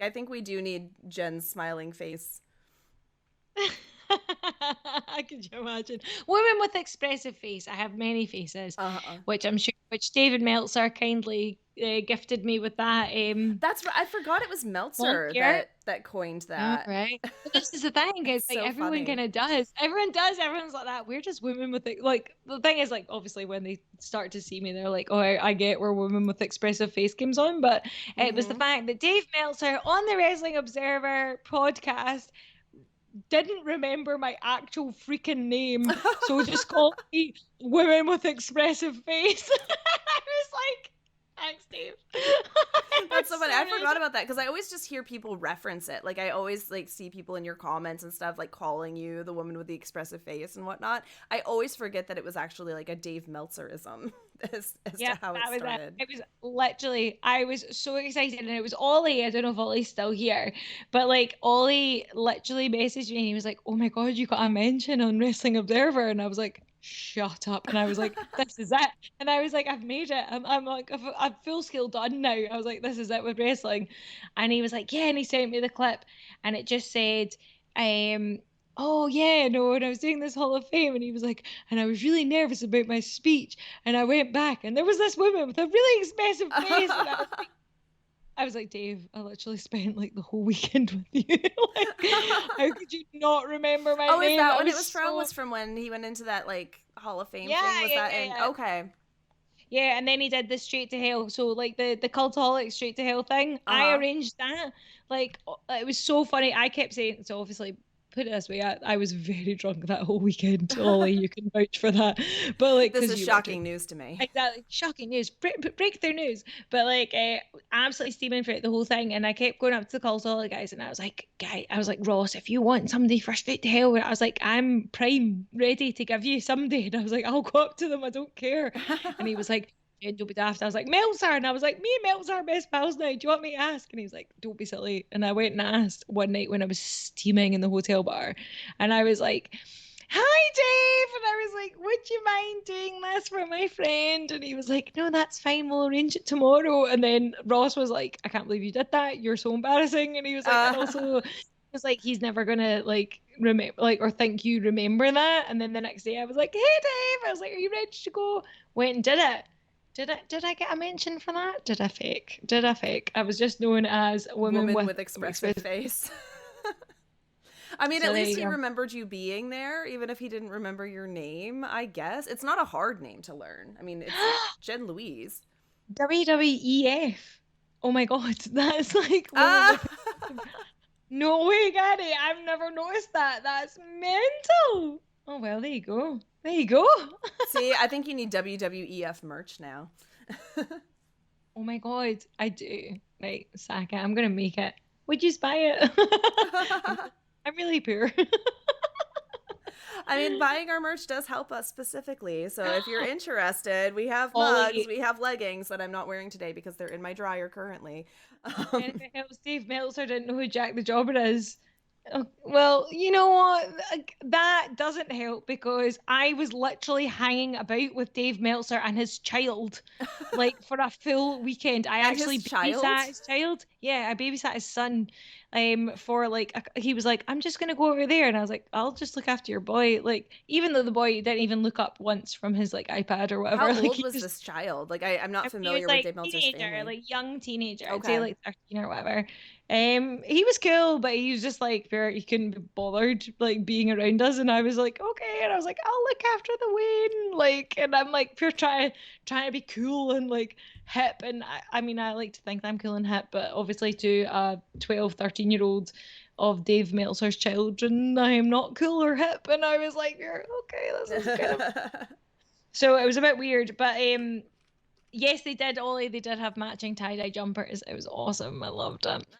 I think we do need Jen's smiling face. Could you imagine? Women with expressive face. I have many faces, Uh-huh. which David Meltzer kindly gifted me with that That's right. I forgot it was one Meltzer year. that coined Yeah, that. right. But this is the thing, It's is like so everyone kind funny. of does. Everyone does. Everyone's like that. We're just women with it. Like the thing is, like obviously when they start to see me, they're like, "Oh, I get where women with expressive face comes on." But it was the Mm-hmm. fact that Dave Meltzer on the Wrestling Observer podcast didn't remember my actual freaking name, so just called me women with expressive face. I was like, thanks, Dave. That's It's so funny. so I nice. forgot about that because I always just hear people reference it. Like I always like see people in your comments and stuff like calling you the woman with the expressive face and whatnot. I always forget that it was actually like a Dave Meltzerism as Yeah, to how it that was it. started. It was literally, I was so excited, and it was Ollie. I don't know if Ollie's still here, but like Ollie literally messaged me and he was like, "Oh my God, you got a mention on Wrestling Observer," and I was like, "Shut up!" And I was like, "This is it," and I was like, "I've made it. I'm like, I'm full scale done now." I was like, "This is it with wrestling," and he was like, "Yeah," and he sent me the clip, and it just said, um. "Oh yeah, no," and I was doing this Hall of Fame, and he was like, and I was really nervous about my speech, and I went back, and there was this woman with a really expensive face, and I was like, Dave, I literally spent like the whole weekend with you. Like, how could you not remember my Oh, is name? that I when it was was from? so Was from when he went into that like Hall of Fame yeah, thing? Was yeah, that yeah, in? yeah. Okay. Yeah, and then he did the Straight to Hell. So like the Cultaholic Straight to Hell thing, Uh I huh. arranged that. Like it was so funny. I kept saying, so obviously put it this way, I was very drunk that whole weekend. Ollie, you can vouch for that. But like, This because is you were too. shocking news to me. Exactly. Shocking news. Breakthrough news. But like absolutely steaming for it the whole thing. And I kept going up to the calls to all the guys and I was like, I was like, Ross, if you want somebody for straight to hell, I was like, I'm prime ready to give you somebody. And I was like, I'll go up to them, I don't care. And he was like, "Jen, don't be daft." I was like, Meltzer. And I was like, me and Meltzer are best pals now. Do you want me to ask? And he was like, don't be silly. And I went and asked one night when I was steaming in the hotel bar. And I was like, "Hi, Dave." And I was like, "Would you mind doing this for my friend?" And he was like, "No, that's fine. We'll arrange it tomorrow." And then Ross was like, "I can't believe you did that. You're so embarrassing." And he was like, and also, uh, he was like, he's never gonna like remember, like, or think you remember that. And then the next day, I was like, "Hey, Dave." I was like, "Are you ready to go?" Went and did it. Did I get a mention for that? Did I fake? Did I fake? I was just known as a woman woman with with expressive expressive. face. I mean, So at there least you he go. remembered you being there, even if he didn't remember your name, I guess. It's not a hard name to learn. I mean, it's Jen Louise. WWEF. Oh my God, that's like women Ah! with. No way, Gary. I've never noticed that. That's mental. Oh well, there you go. There you go. See, I think you need WWEF merch now. Oh my God, I do. Right, Saka, I'm gonna make it. Would you buy it? I'm, I'm really poor. I mean, buying our merch does help us specifically. So if you're interested, we have mugs, Ollie, we have leggings that I'm not wearing today because they're in my dryer currently. and if it helps Dave Meltzer didn't know who Jack the Jobber is. Oh, well, you know what? Like, that doesn't help because I was literally hanging about with Dave Meltzer and his child, like for a full weekend. I And actually his child? babysat his child. Yeah, I babysat his son. For like he was like, "I'm just gonna go over there," and I was like, "I'll just look after your boy." Like, even though the boy didn't even look up once from his like iPad or How whatever, like old he was just this child? Like, I'm not he was familiar with like Dave Meltzer's teenager, family. like young teenager. I'd say Okay. like 13 or whatever. He was cool, but he was just like very he couldn't be bothered like being around us. And I was like, okay. And I was like, I'll look after the Wayne. Like, and I'm like pure trying to be cool and like hip. And I mean I like to think I'm cool and hip, but obviously to a 12, 13-year old of Dave Meltzer's children, I am not cool or hip. And I was like, "You're okay, this is kind of." So it was a bit weird, but yes, they did, Ollie. They did have matching tie-dye jumpers. It was awesome. I loved it.